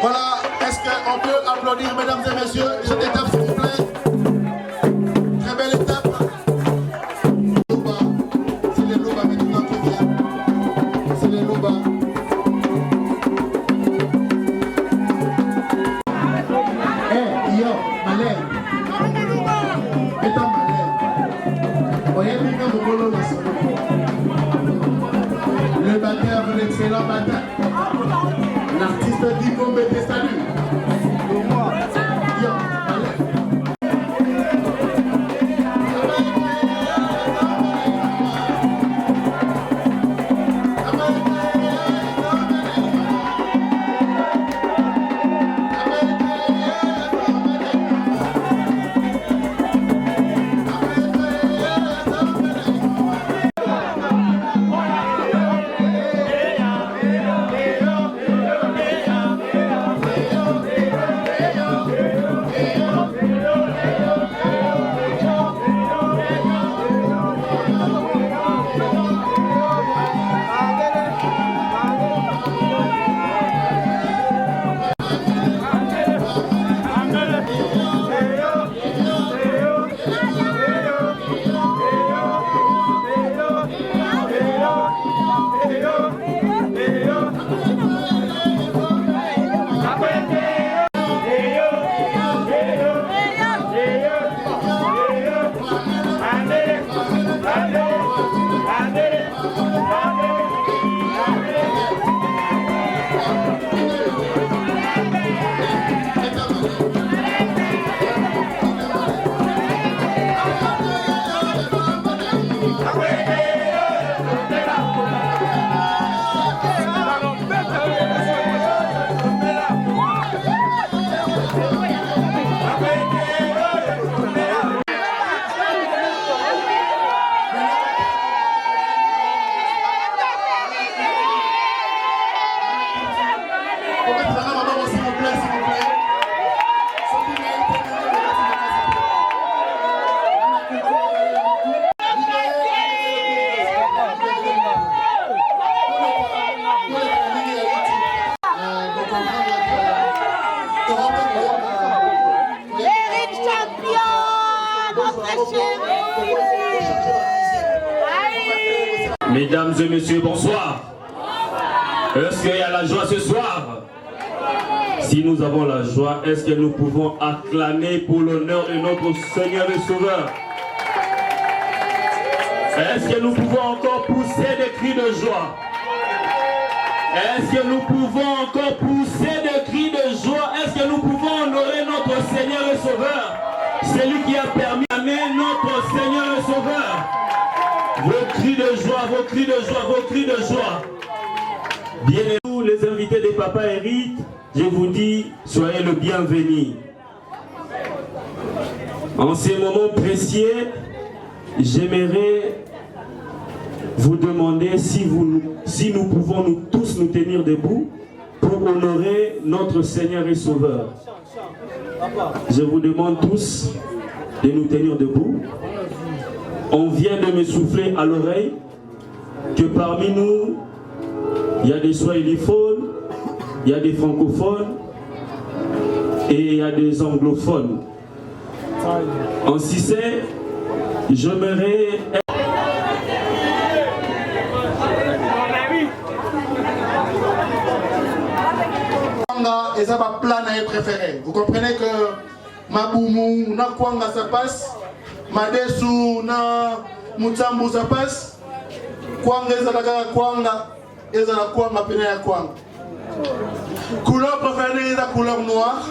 Voilà, est-ce qu'on peut applaudir, mesdames et messieurs, cette étape, s'il vous plaît? Très belle étape. C'est les Louba maintenant qui viennent. C'est les Louba. Eh, yo, Malais. Étant Malais. Voyez bien que vous voulez le batteur, l'excellent batteur. L'artiste Digo Bété, salut. Yo, Malais. Mesdames et messieurs, bonsoir. Est-ce qu'il y a la joie ce soir? Si nous avons la joie, est-ce que nous pouvons acclamer pour l'honneur de notre Seigneur et Sauveur? Est-ce que nous pouvons encore pousser des cris de joie? Est-ce que nous pouvons encore pousser des cris de joie? Est-ce que nous pouvons honorer notre Seigneur et Sauveur? Celui qui a permis d'amener notre Seigneur et Sauveur. Vos cris de joie, vos cris de joie, vos cris de joie. Bien-aimés, les invités de Papa Eric, je vous dis, soyez le bienvenu. En ces moments précieux, j'aimerais vous demander si nous pouvons nous tous nous tenir debout pour honorer notre Seigneur et Sauveur. Je vous demande tous de nous tenir debout. On vient de me souffler à l'oreille que parmi nous, il y a des swahiliphones, il y a des francophones et il y a des anglophones. En Cissé, j'aimerais... Et ça va plan à préféré. Vous comprenez que Maboumou, na Kwanga ça passe, Madesu, na Mutambu ça passe, Kwanga ezalaka Kwanga, ezala Kwanga pene ya Kwanga. Couleur préférée est la couleur noire.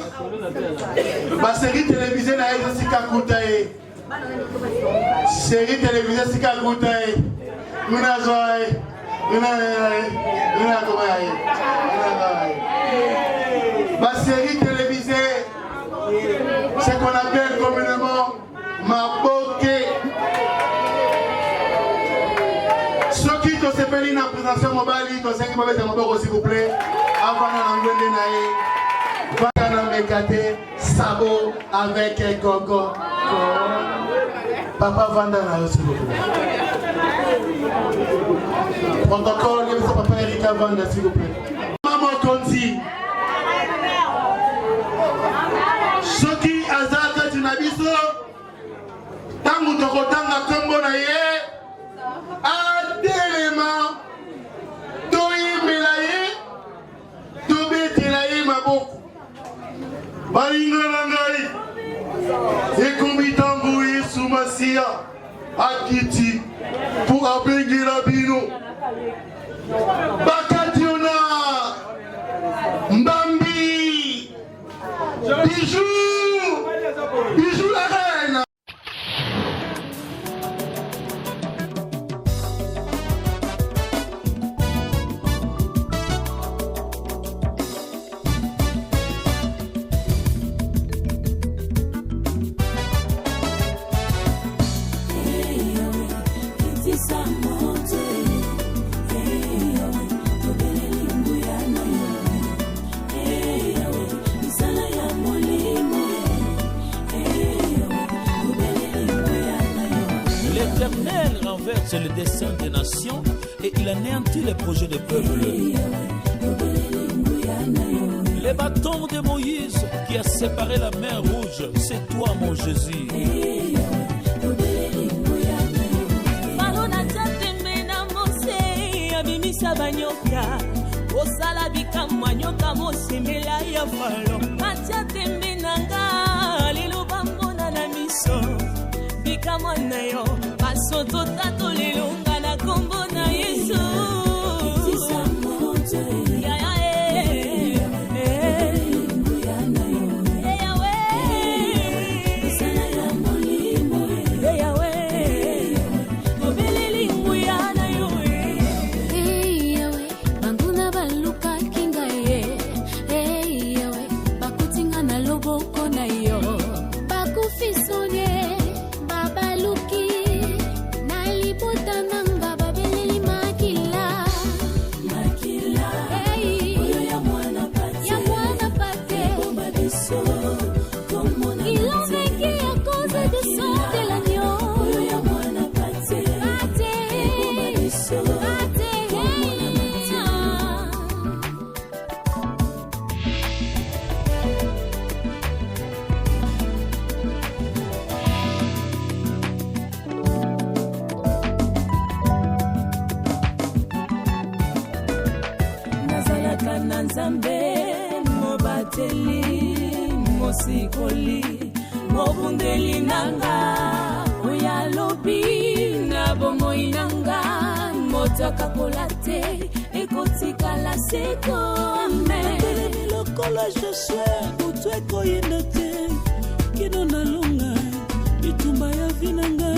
Ma série télévisée na eza sika kutae. Série télévisée sika kutae. Muna zoae. Muna komae. Ma série télévisée, c'est qu'on appelle communément Maboke. Ceux qui te s'appellent une présentation mobile, ils te s'appellent une présentation s'il vous plaît. Avant de Mekate, Sabo avec Coco. Papa Vandana, s'il vous plaît. Protocole, Papa Erika Vanda, s'il vous plaît. Maman Conti. tokotanga kombo na ye atelema toyimbela ye tobetela ye maboko balinga na ngai ekomi ntango Yesu Masiya akiti mpo abengela bino bakati ona mbambi bijou la reine. L'Éternel renverse le dessein des nations et il anéantit les projets des peuples. Les bâtons de Moïse qui a séparé la mer rouge, c'est toi mon Jésus. Kamanayo pasoto tato lelunga na kombo na Yesu ya ya Nzambe mobateli mosikoli mobundeli nanga oyalobi na bomoi nanga motaka kolate ekotikala seko amen Lokolo Josué utweko yendete kino nalunga itumba ya vinanga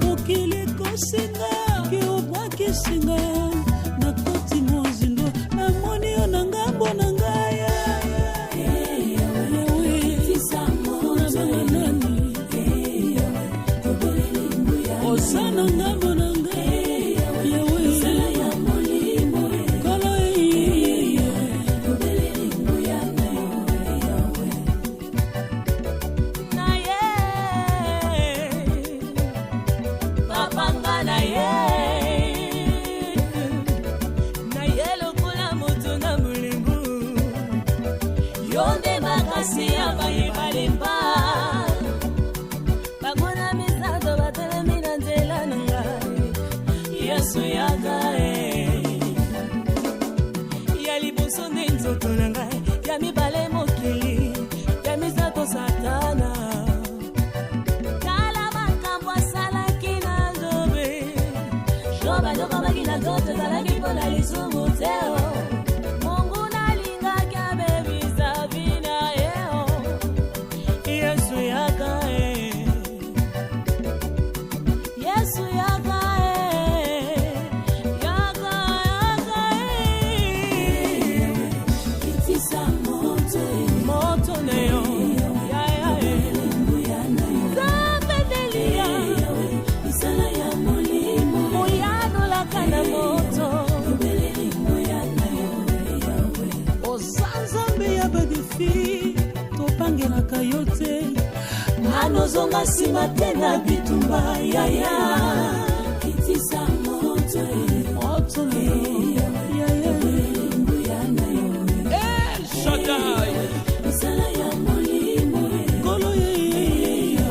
mokili kosinga kiobwa kisinga na koti mozindo amoni ona ngambo na ngaya osana ngambo na ngaya Anozonga sima tena bitumba yaya kitisa moto moto yaya Shaddai sala ya molimo kolo yaya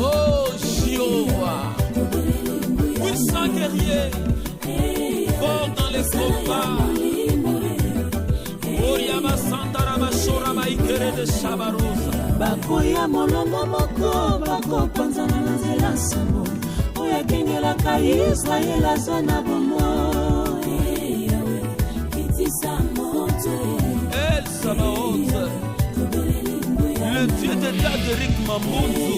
Oh, Jéhovah, puissant guerrier, fort dans les combats. Oriama Sandarama Shorama Ikere de Shabarosa. Bakoya molongo moko, bako panzana na nzela sambo. Oya kengela ka Israel azana bomo. Kitisa monte. El Sabaoth, le Dieu d'état de Rick Mamoudou.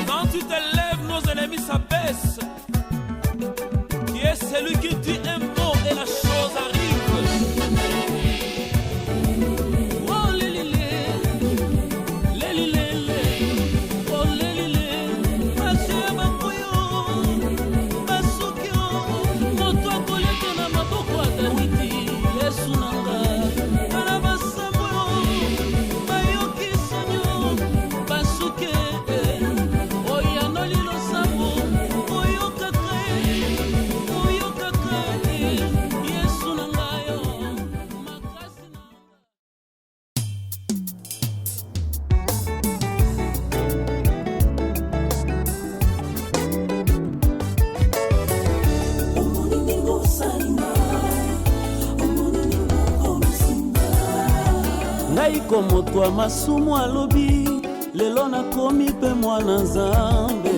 Quand tu te lèves, nos ennemis s'abaissent. Qui est celui qui dit un mot et la chose arrive? Oh, lélilé, lélilé, oh, lélilé, Maché Makoyo, Masukyo, Moto Kolete na Maboko Adawiti, Yesu Nanga, Arabasambo, Mayoki Sanyo, Basuke, Oyano Lilo Sambo, Oyokakre, Oyokakre, Yesu Nanga yo, Makasi Nanga. ngai komotwa masumu alobi lelo nakomi mpe mwana nzambe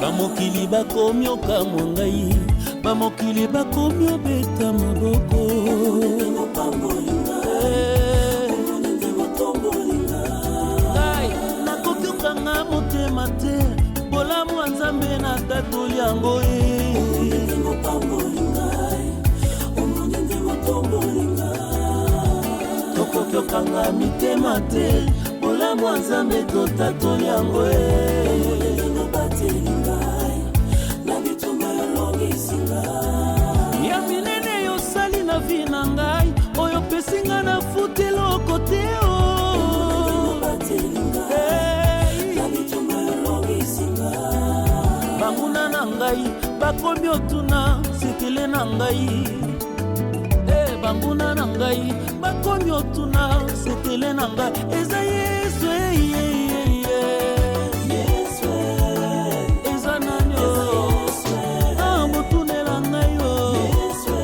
bamokili bakomi okamwa ngai bamokili bakomi obeta maboko ngai nakoki okanga motema te bolamu ya nzambe natatoli yango tokoki okanga mitema te bolamu ya nzambe totatoli yango ya minene yosali na vi na ngai oyo pesinga na futeloko te banguna na ngai bakomi otuna sekele na ngai banguna na ngai bakomi otuna sekele na ngai eza yesu eza nani botunela ngai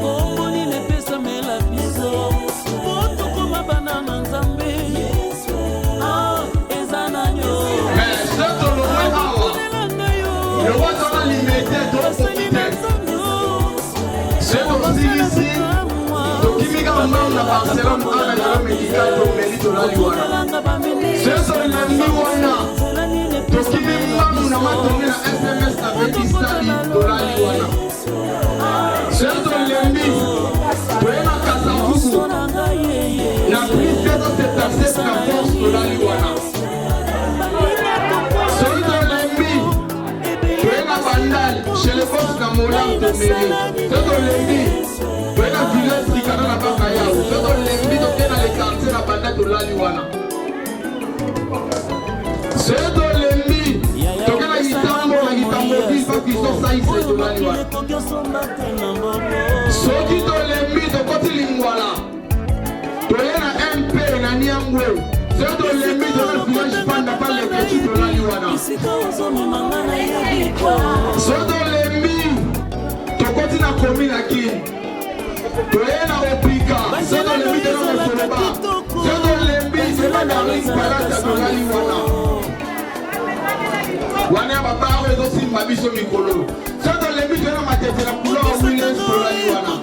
omboni nepesamela biso botokoma bana na nzambe eza nani Le roi dans la limité de c'est ici. Donc il m'a dit à Barcelone à la médicale pour mérite la Liwana. C'est sur l'ennemi Wana. Donc il m'a donné un SMS avec Istali de la Liwana. C'est sur l'ennemi. Pour la Kazafougou. La prise de cette accès la force de la Liwana. C'est sur l'ennemi. Chez les forces Kamola de Méré, c'est dans l'ennemi. Pour la village Ricana na Bakaya, c'est dans l'ennemi de dans les quartiers la bandette de la Liwana. C'est dans l'ennemi. Donc la guitare dit pas qu'ils sont saïs de la Liwana. Ce qui dans l'ennemi de côté Lingwala. Tu es un MP na Niangwe. C'est dans l'ennemi de la village Panda par les petits de la Liwana. C'est dans l'ennemi. Tu continues à communiquer à qui? Tu es là au Pika. C'est dans l'ennemi de la Soloba. C'est dans l'ennemi de la Darling Palata de la Liwana. Wana Baba est aussi ma biso Mikolo. C'est dans l'ennemi de la Matete de la couleur au milieu de la Liwana.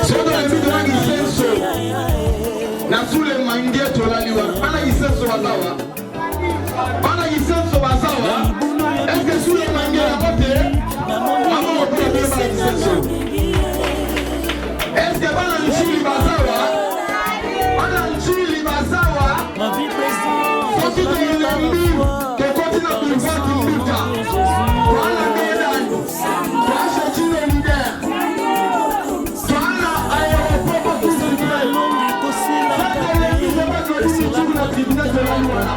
C'est dans l'ennemi de la Gisenso. Nasule mange tola liwana bana yisenso bazawa bana yisenso bazawa est-ce que sule mange la bote amo opera bien bana yisenso est-ce que bana nchili bazawa ma vie précieuse soki toyilembi tokotina kulivati mbita twana medani twashechile lider twana aéroport tusikile tribunal de la Liwana.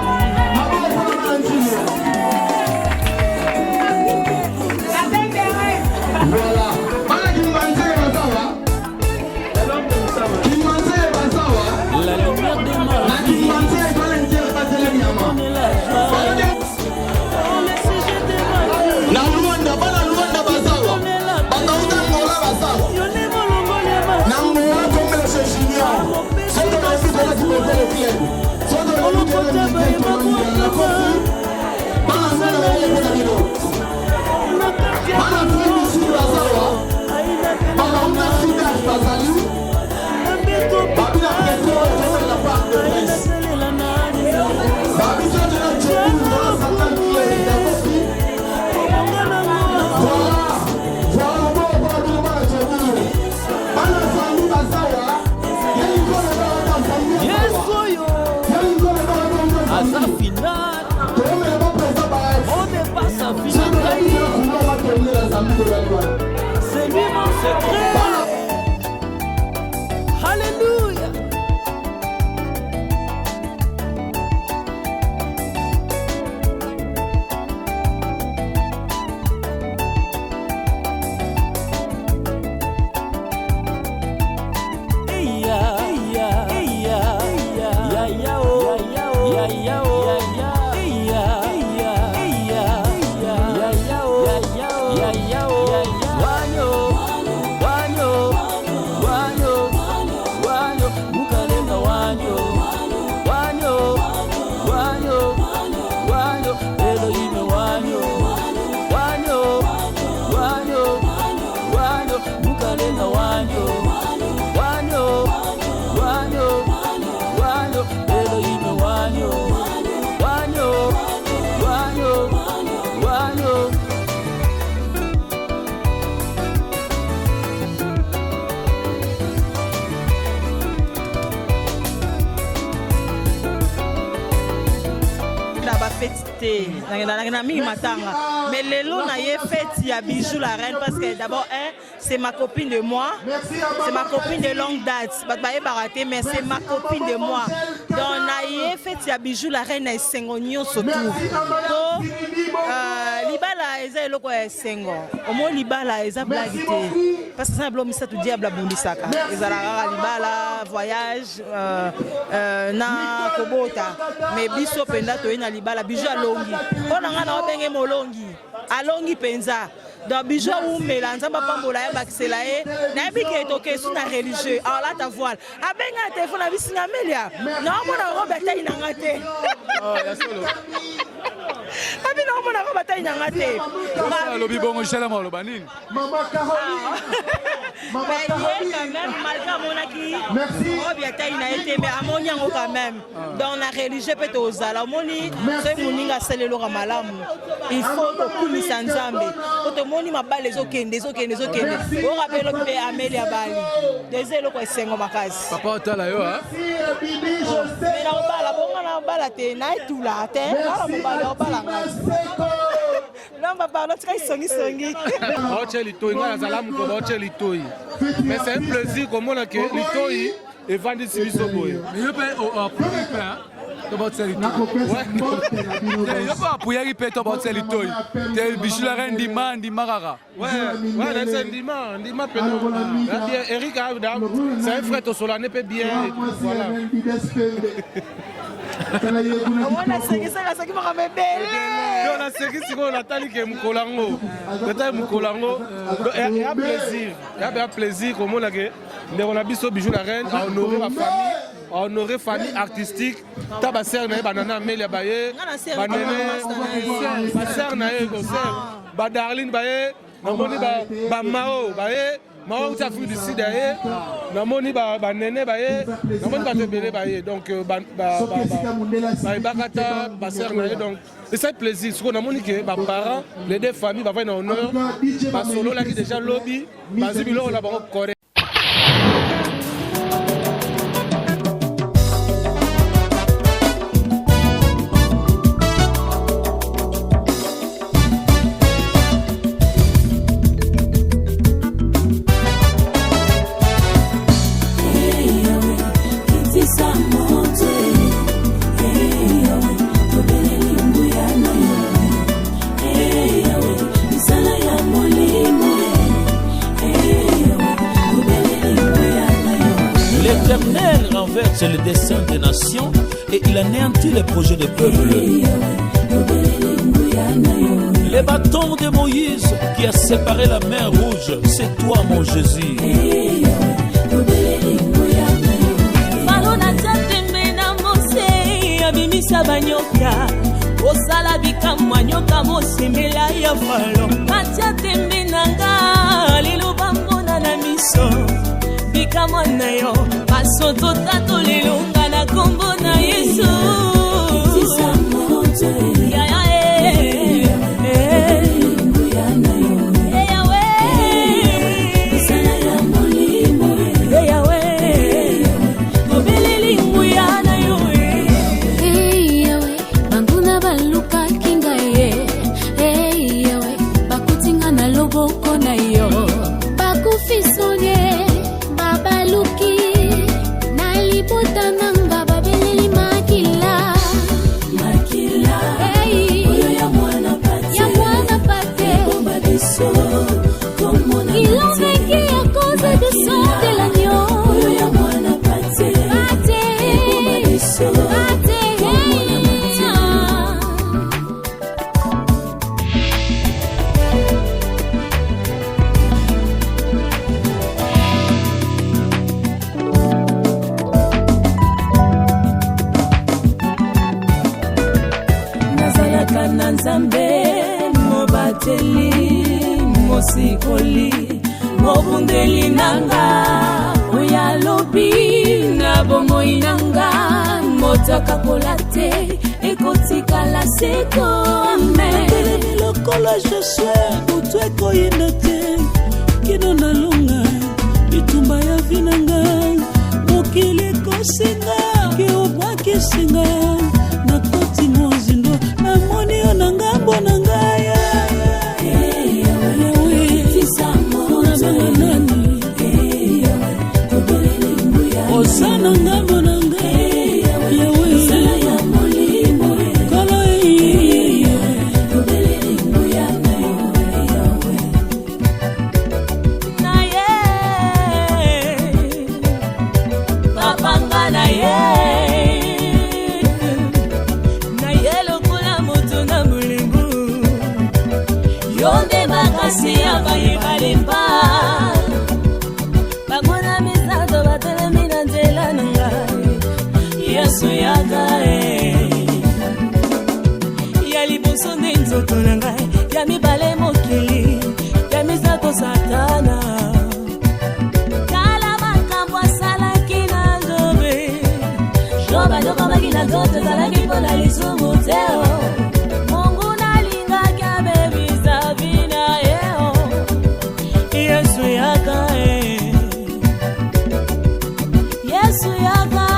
C'est lui mon secret. Alléluia. Mais les lots n'a fait il y a Bijou la reine parce que d'abord c'est ma copine de moi, c'est ma copine de longue date, mais c'est ma copine de moi. Donc n'a fait il y a Bijou la reine et Sengonio surtout. Donc libala eza eloko ya sengo. Au moins libala eza blague parce que ça blomi ça tout diable bundisaka. Ezala libala voyage na kobota mais biso penda to ina libala Bijou alongi. On a na obenge molongi. Alongi penza. Donc Bijou ou mélange ba pambola ya bakisela e na bike toke sous na religieux. Alors là ta voile. Abenga téléphone na bisinga melia. Na mona Robert ina ngate. Oh ya solo. Abi na mona Robert ina ngate. Lobi bongo chala ma lo banini. Maman Caroline. Maman Caroline quand même malgré monaki. Merci. Robert ina été mais amonia quand même. Dans la religieux peut ozala moni c'est moninga selelo malamu. Il faut que kumi sanzambe. Moni mabale ezokende. O rappelo pe Amelia Bali. Dezelo ko esengo makasi. Papa otala yo ha. Mais na obala bonga na obala te na etula te. Na mobala obala ngasi. Lamba parlo tika songi. Oche litoi ngana zalamu ko oche litoi. Mais c'est un plaisir comme on a que litoi et vendre sibiso boy. Mais yo pe au premier yo pas appuyer répète about Selitoy. Tel Bijou la reine di Marara. Ouais, c'est Ndima peno. Eric c'est un frère au Solane peut bien et tout voilà. On a ségué ça qui m'a bébé. On a ségué si on a tali que Mukolango. Peut-être Mukolango. Il y a plaisir. Il y a plaisir comme on a que on a biso Bijou la reine à honorer ma famille. Honorer famille artistique tabaser na banana Amelia baye banene baser na ba Darlene baye namoni ba Mao baye Mao ta fui d'ici d'ailleurs namoni ba nene baye namoni ba tebele baye donc ba bakata baser na donc c'est plaisir ce qu'on a moni que ba parents les deux familles va venir en honneur ba solo là qui déjà lobby ba zibilo la bango correct. L'Éternel renverse le dessein des nations et il anéantit les projets des peuples. Les bâtons de Moïse qui a séparé la mer Rouge, c'est toi mon Jésus. Malona okobimisa banyoka osala bikamwa nyoka mosemela ya falo matia tembe nanga liloba mbona na miso bikamwa na yo basoto tato lelonga na kombo na Yesu mosikoli mobundeli nanga oyalobi na bomoi nanga motaka kolate ekotikala sekome lokola Josué butu ekoyenda te kino nalonga bitumba ya vinanga mokili ekosinga kiobwakisinga nakoti mozindo namoni yo na ngambo na ngaya osana ngambo na ngai yawe sala ya molimo kolo na ye papanga na ye lokola moto na molimbu yonde makasi ya bayebalemba ya liboso nde nzoto na ngai ya mibale mokili ya misato satana tala makambo asalaki na nzobe joba lokobaki na nzoto ezalaki mpo na lisumu teo mungu nalingaki abebisa vina yeo yesu yaka yesu yaka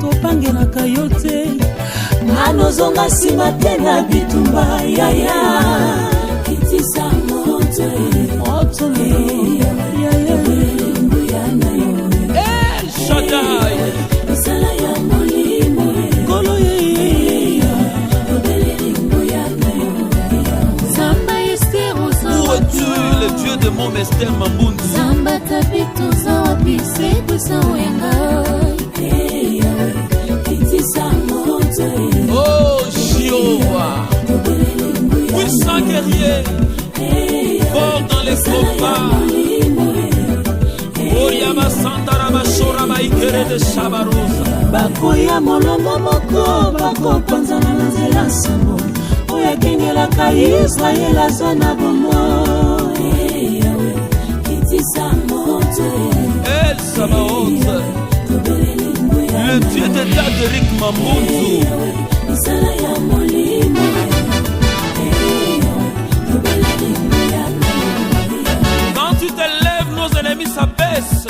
topangelaka yo te anozonga nsima te na bitumba yaya kitisa moto Shaddai misala ya molimo kolo Samba Esther Où es-tu, le Dieu de mon Esther Mambundu? Samba tapito za wapi sebu sa wenga Oh Jéhovah, puissant guerrier, fort dans les combats. Oriama Santarama Shorama Ikere de Shabarosa. Bakoya molongo moko bakopanzana na nzela sambo oyo akengelaka Israel aza na bomo kitisa moto El Sabaoth, le Dieu d'état de Rick Mambundu. Quand tu te lèves, nos ennemis s'abaissent.